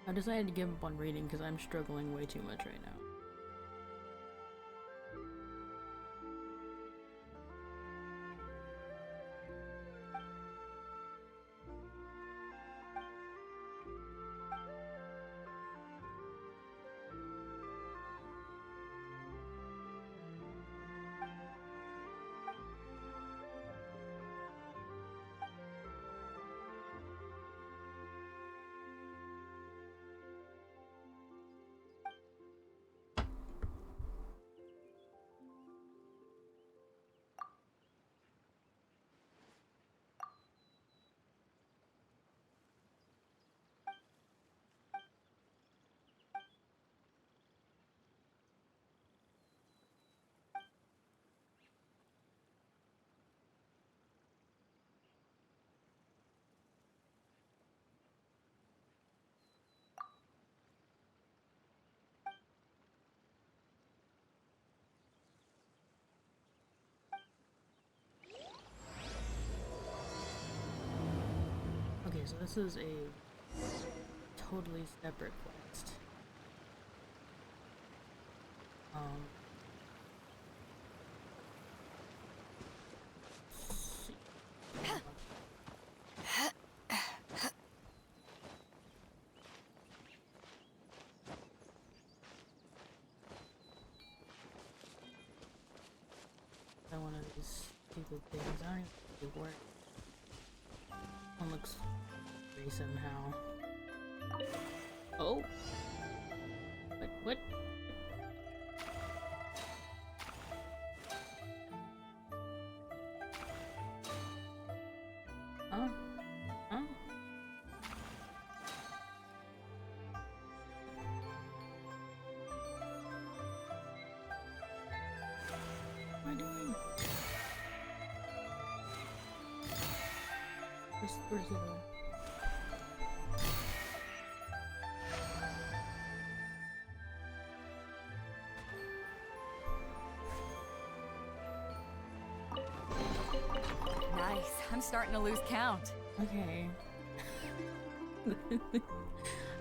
I decided to give up on reading because I'm struggling way too much right now. Okay, so this is a totally separate quest. Let's see. One of these stupid things. I don't even think they work. One looks free somehow. Oh! What? I doing? Where's it going?
Nice. I'm starting to lose count.
Okay.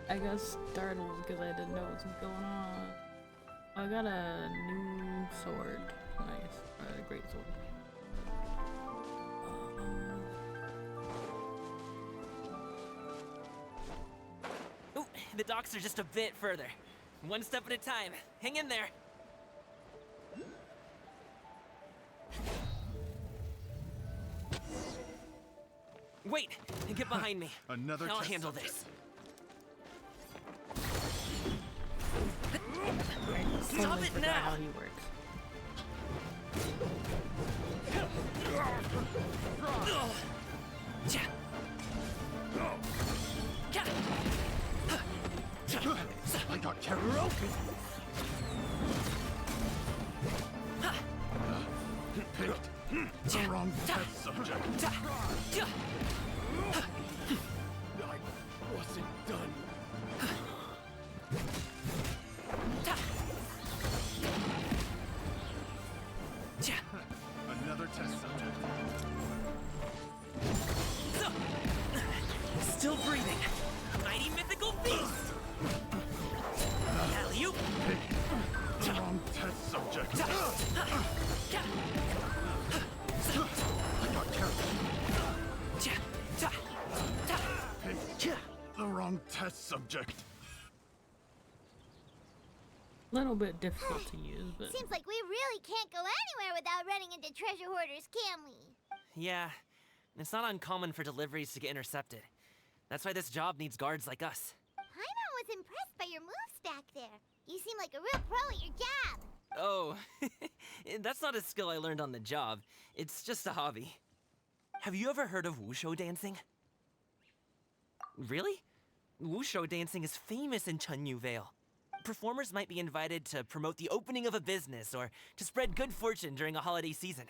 I got startled because I didn't know what was going on. I got a new sword. Nice. A great sword.
Ooh, the docks are just a bit further. One step at a time. Hang in there. Wait, get behind me.
Another
I'll
test
handle
subject.
this.
I
Stop
totally
it
forgot
now!
how he works.
I got karaoke. Picked the wrong test subject. I wasn't done. Another test subject.
Still breathing. Mighty mythical beast. Alley-oop.
Picked the wrong test subject. I got karaoke. Picked the wrong test subject.
Little bit difficult to use, but
Seems like we really can't go anywhere without running into treasure hoarders, can we?
Yeah, it's not uncommon for deliveries to get intercepted. That's why this job needs guards like us.
Paimon was impressed by your moves back there. You seem like a real pro at your job.
Oh, that's not a skill I learned on the job. It's just a hobby. Have you ever heard of wushu dancing? Really? Wushu dancing is famous in Chunyu Vale. Performers might be invited to promote the opening of a business or to spread good fortune during a holiday season.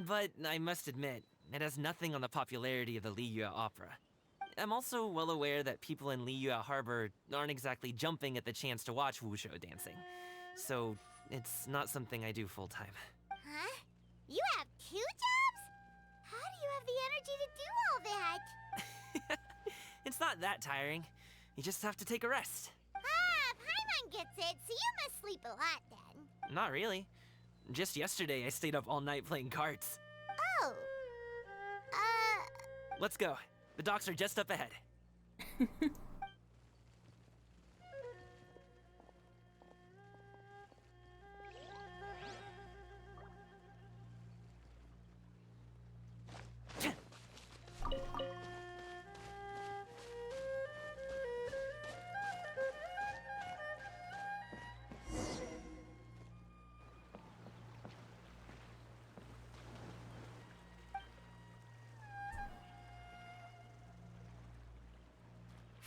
But I must admit, it has nothing on the popularity of the Liyue Opera. I'm also well aware that people in Liyue Harbor aren't exactly jumping at the chance to watch wushu dancing. So, it's not something I do full-time.
Huh? You have 2 jobs? How do you have the energy to do all that?
It's not that tiring. You just have to take a rest.
Ah, Paimon gets it, so you must sleep a lot then.
Not really. Just yesterday, I stayed up all night playing cards.
Oh.
Let's go. The docks are just up ahead.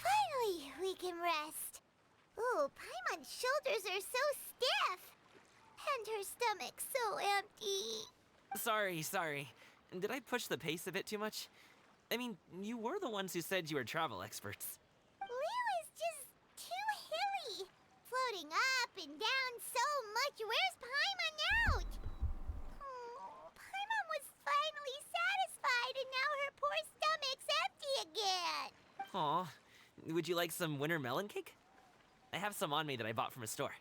Finally, we can rest. Ooh, Paimon's shoulders are so stiff. And her stomach so empty.
Sorry. Did I push the pace a bit too much? I mean, you were the ones who said you were travel experts.
Liu is just too hilly. Floating up and down so much. Where's Paimon out? Oh, Paimon was finally satisfied and now her poor stomach's empty again.
Aw. Would you like some winter melon cake? I have some on me that I bought from a store.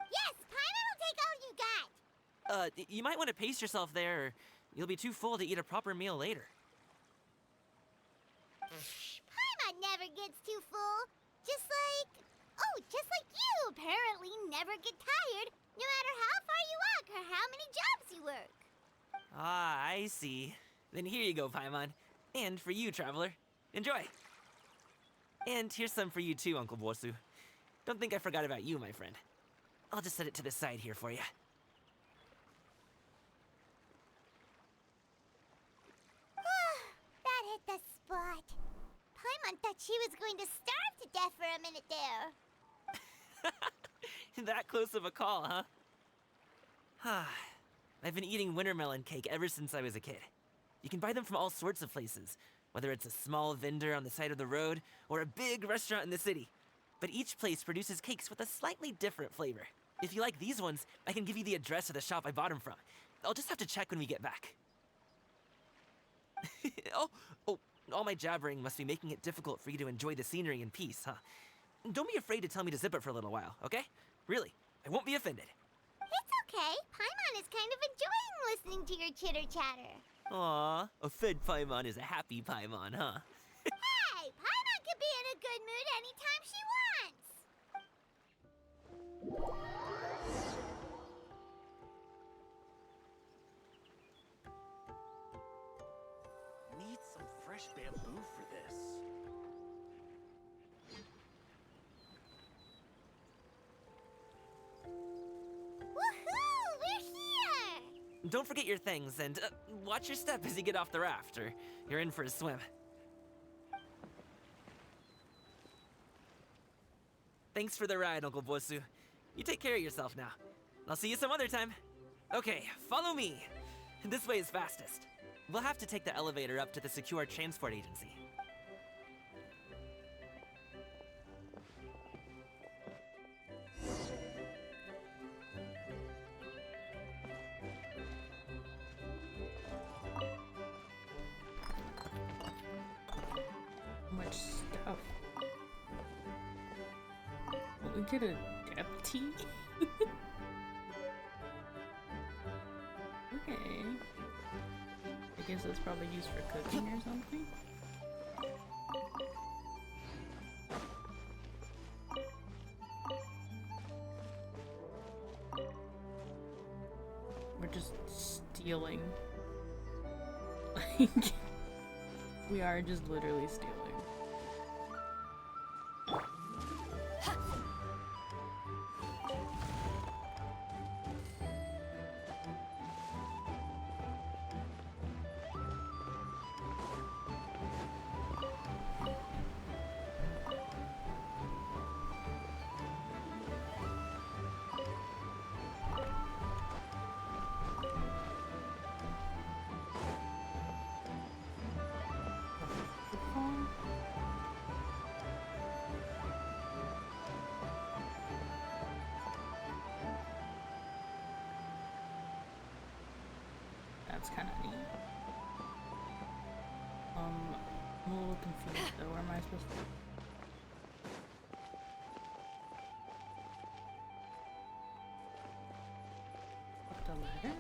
Yes, Paimon will take all you got.
You might want to pace yourself there, or you'll be too full to eat a proper meal later.
Paimon never gets too full. Just like you apparently never get tired, no matter how far you walk or how many jobs you work.
Ah, I see. Then here you go, Paimon. And for you, traveler. Enjoy. And here's some for you too, Uncle Bosu. Don't think I forgot about you, my friend. I'll just set it to the side here for you.
That hit the spot. Paimon thought she was going to starve to death for a minute there.
That close of a call, huh? I've been eating wintermelon cake ever since I was a kid. You can buy them from all sorts of places, whether it's a small vendor on the side of the road or a big restaurant in the city. But each place produces cakes with a slightly different flavor. If you like these ones, I can give you the address of the shop I bought them from. I'll just have to check when we get back. oh, all my jabbering must be making it difficult for you to enjoy the scenery in peace, huh? Don't be afraid to tell me to zip it for a little while, okay? Really, I won't be offended.
It's okay. Paimon is kind of enjoying listening to your chitter-chatter.
Aw, a fed Paimon is a happy Paimon, huh?
Hey, Paimon can be in a good mood anytime she wants.
Need some fresh bamboo for this.
Woohoo! We're here!
Don't forget your things, and watch your step as you get off the raft, or you're in for a swim. Thanks for the ride, Uncle Bosu. You take care of yourself now. I'll see you some other time. Okay, follow me. This way is fastest. We'll have to take the elevator up to the secure transport agency.
Much stuff. We get a deputy? Okay. I guess that's probably used for cooking or something. We're just stealing. Like, we are just literally stealing. That's kind of neat. I'm a little confused though. Where am I supposed to? Up the ladder?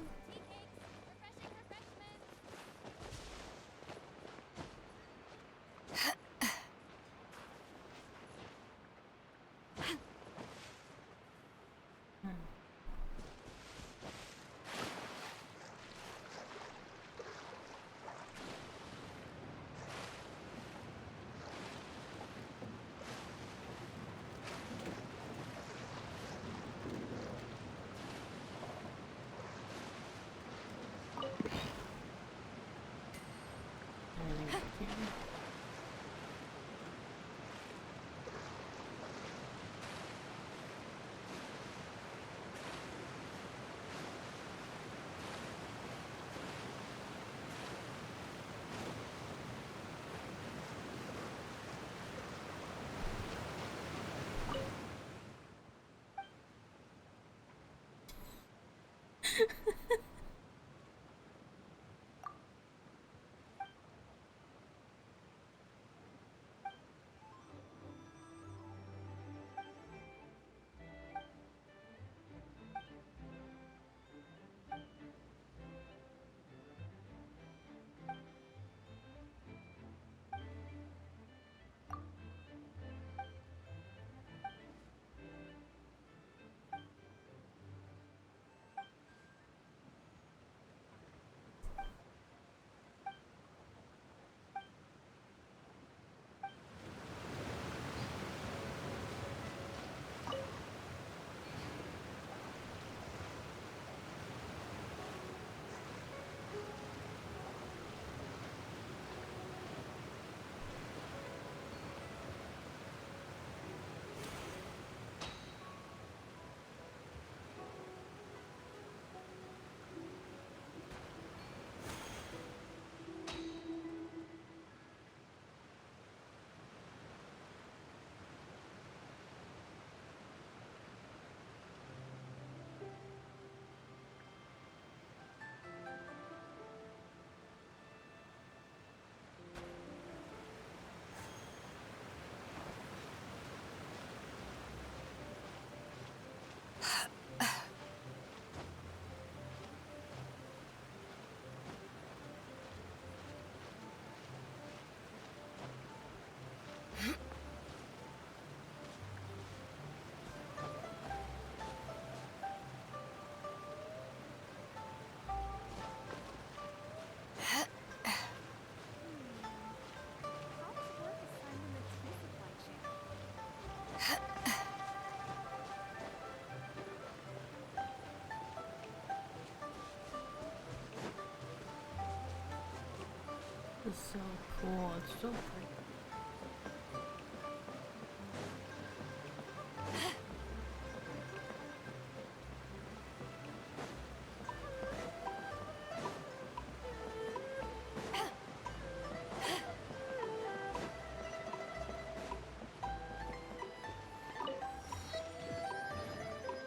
It's so cool. It's so pretty.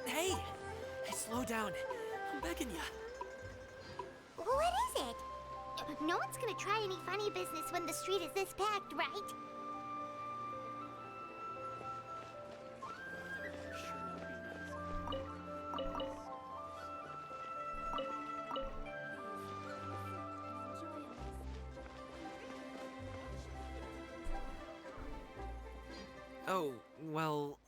Hey! Slow down. I'm begging ya.
What is it? No one's gonna try any funny business when the street is this packed, right?
Oh, well...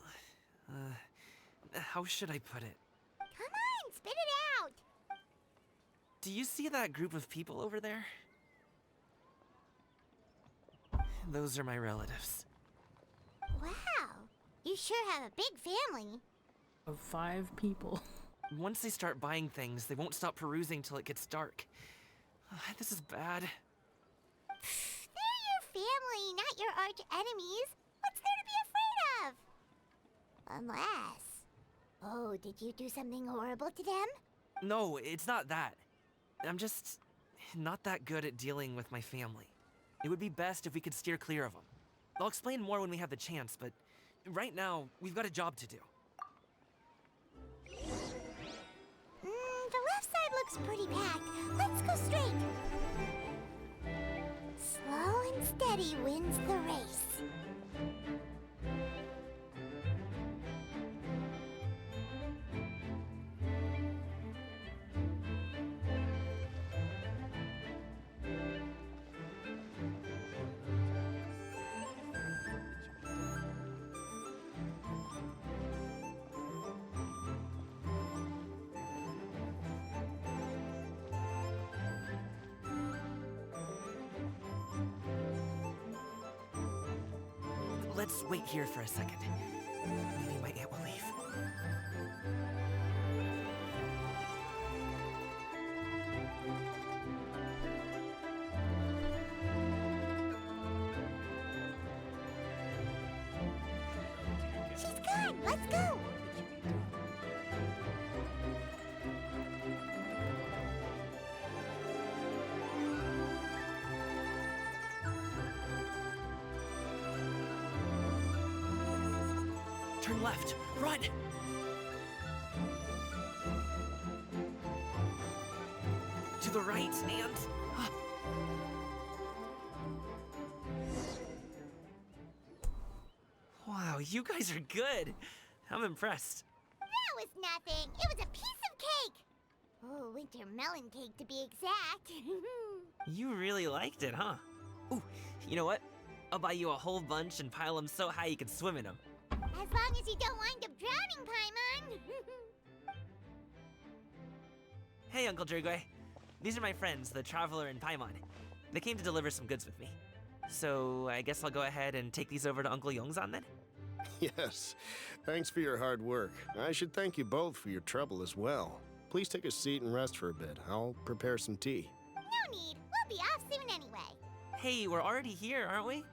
how should I put it?
Come on, spit it out!
Do you see that group of people over there? Those are my relatives.
Wow, you sure have a big family.
Of 5 people.
Once they start buying things, they won't stop perusing till it gets dark. This is bad.
They're your family, not your arch enemies. What's there to be afraid of? Unless... Oh, did you do something horrible to them?
No, it's not that. I'm just not that good at dealing with my family. It would be best if we could steer clear of them. I'll explain more when we have the chance, but right now, we've got a job to do.
The left side looks pretty packed. Let's go straight. Slow and steady wins the race.
Let's wait here for a second. Maybe my aunt will leave.
She's gone. Let's go.
Turn left. Run! To the right, and... Wow, you guys are good. I'm impressed.
That was nothing. It was a piece of cake. Oh, winter melon cake to be exact.
You really liked it, huh? Ooh, you know what? I'll buy you a whole bunch and pile them so high you can swim in them.
As long as you don't wind up drowning, Paimon.
Hey, Uncle Drugway. These are my friends, the Traveler and Paimon. They came to deliver some goods with me. So I guess I'll go ahead and take these over to Uncle Yongzan then?
Yes. Thanks for your hard work. I should thank you both for your trouble as well. Please take a seat and rest for a bit. I'll prepare some tea.
No need. We'll be off soon anyway.
Hey, we're already here, aren't we?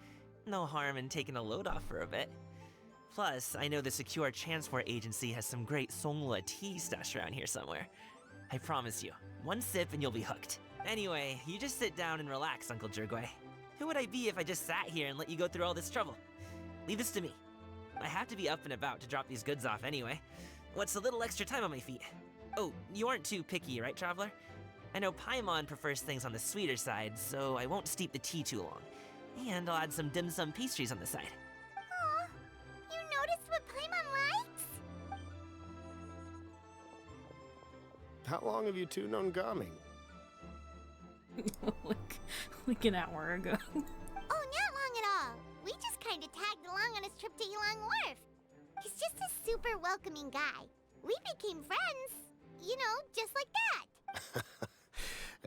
No harm in taking a load off for a bit. Plus, I know the Secure Transport Agency has some great Songhua tea stashed around here somewhere. I promise you, one sip and you'll be hooked. Anyway, you just sit down and relax, Uncle Jergway. Who would I be if I just sat here and let you go through all this trouble? Leave this to me. I have to be up and about to drop these goods off anyway. What's a little extra time on my feet? Oh, you aren't too picky, right, Traveler? I know Paimon prefers things on the sweeter side, so I won't steep the tea too long. And I'll add some dim sum pastries on the side.
Aw, you noticed what Paimon likes?
How long have you two known gah-ming?
like an hour ago.
Oh, not long at all. We just kind of tagged along on his trip to Yulong Wharf. He's just a super welcoming guy. We became friends. You know, just like that.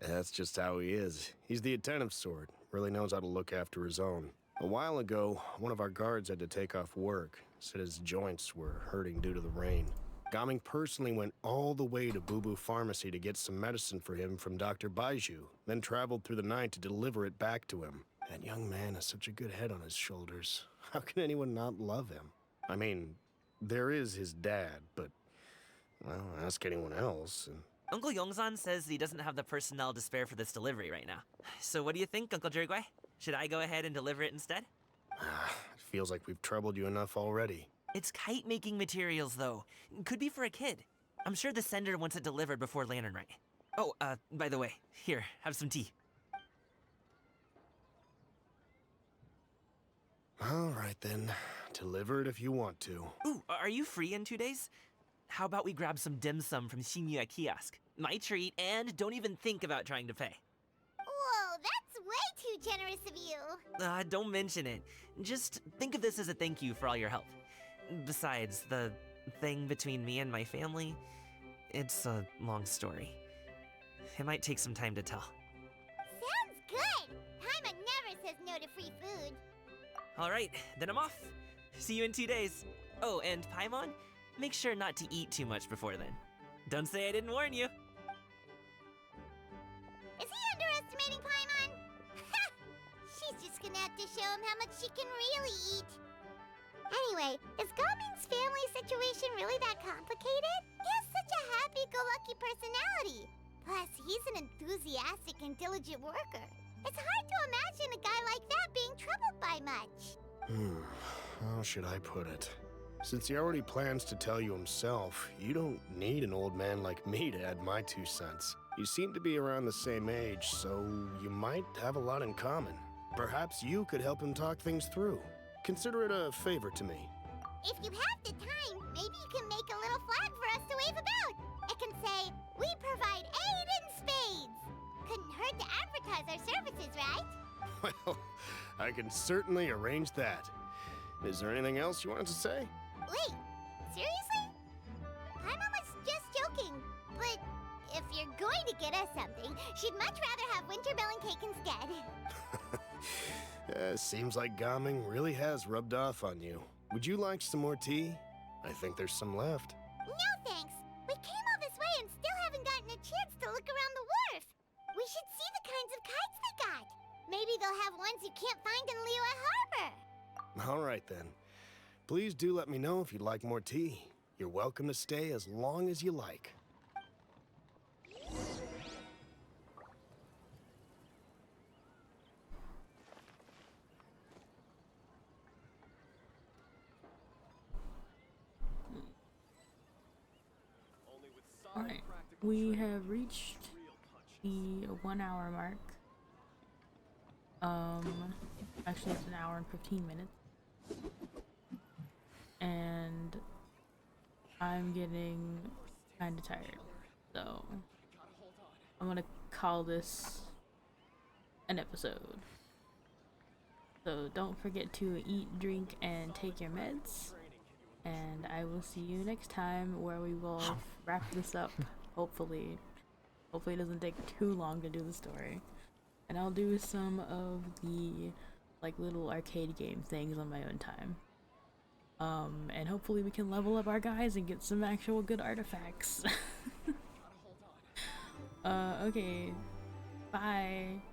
That's just how he is. He's the attentive sort. Really knows how to look after his own. A while ago, one of our guards had to take off work. Said his joints were hurting due to the rain. Gah-ming personally went all the way to Boo Boo Pharmacy to get some medicine for him from Dr. Baiju, then traveled through the night to deliver it back to him. That young man has such a good head on his shoulders. How can anyone not love him? I mean, there is his dad, but, well, ask anyone else, and...
Uncle Yongsan says he doesn't have the personnel to spare for this delivery right now. So what do you think, Uncle Jirgui? Should I go ahead and deliver it instead?
It feels like we've troubled you enough already.
It's kite-making materials, though. Could be for a kid. I'm sure the sender wants it delivered before Lantern Rite. Oh, by the way, here, have some tea.
All right, then. Deliver it if you want to.
Ooh, are you free in 2 days? How about we grab some dim sum from Shinya Kiosk? My treat, and don't even think about trying to pay.
Whoa, that's way too generous of you.
Don't mention it. Just think of this as a thank you for all your help. Besides, the thing between me and my family, it's a long story. It might take some time to tell.
Sounds good. Paimon never says no to free food.
All right, then I'm off. See you in 2 days. Oh, and Paimon, make sure not to eat too much before then. Don't say I didn't warn you.
Is he underestimating Paimon? She's just gonna have to show him how much she can really eat. Anyway, is Gah-ming's family situation really that complicated? He has such a happy-go-lucky personality. Plus, he's an enthusiastic and diligent worker. It's hard to imagine a guy like that being troubled by much.
How should I put it? Since he already plans to tell you himself, you don't need an old man like me to add my 2 cents. You seem to be around the same age, so you might have a lot in common. Perhaps you could help him talk things through. Consider it a favor to me.
If you have the time, maybe you can make a little flag for us to wave about. It can say, "We provide aid in spades." Couldn't hurt to advertise our services, right?
Well, I can certainly arrange that. Is there anything else you wanted to say?
Wait, seriously? Paimon was just joking. But if you're going to get us something, she'd much rather have winter melon cake instead.
Seems like Gah-ming really has rubbed off on you. Would you like some more tea? I think there's some left.
No thanks. We came all this way and still haven't gotten a chance to look around the wharf. We should see the kinds of kites they got. Maybe they'll have ones you can't find in Liyue Harbor.
All right, then. Please do let me know if you'd like more tea. You're welcome to stay as long as you like.
Alright, we have reached the 1 hour mark. Actually it's 1 hour and 15 minutes. And I'm getting kinda tired. So I'm gonna call this an episode. So don't forget to eat, drink, and take your meds. And I will see you next time where we will wrap this up, hopefully. Hopefully it doesn't take too long to do the story. And I'll do some of the like little arcade game things on my own time. And hopefully we can level up our guys and get some actual good artifacts. Okay. Bye.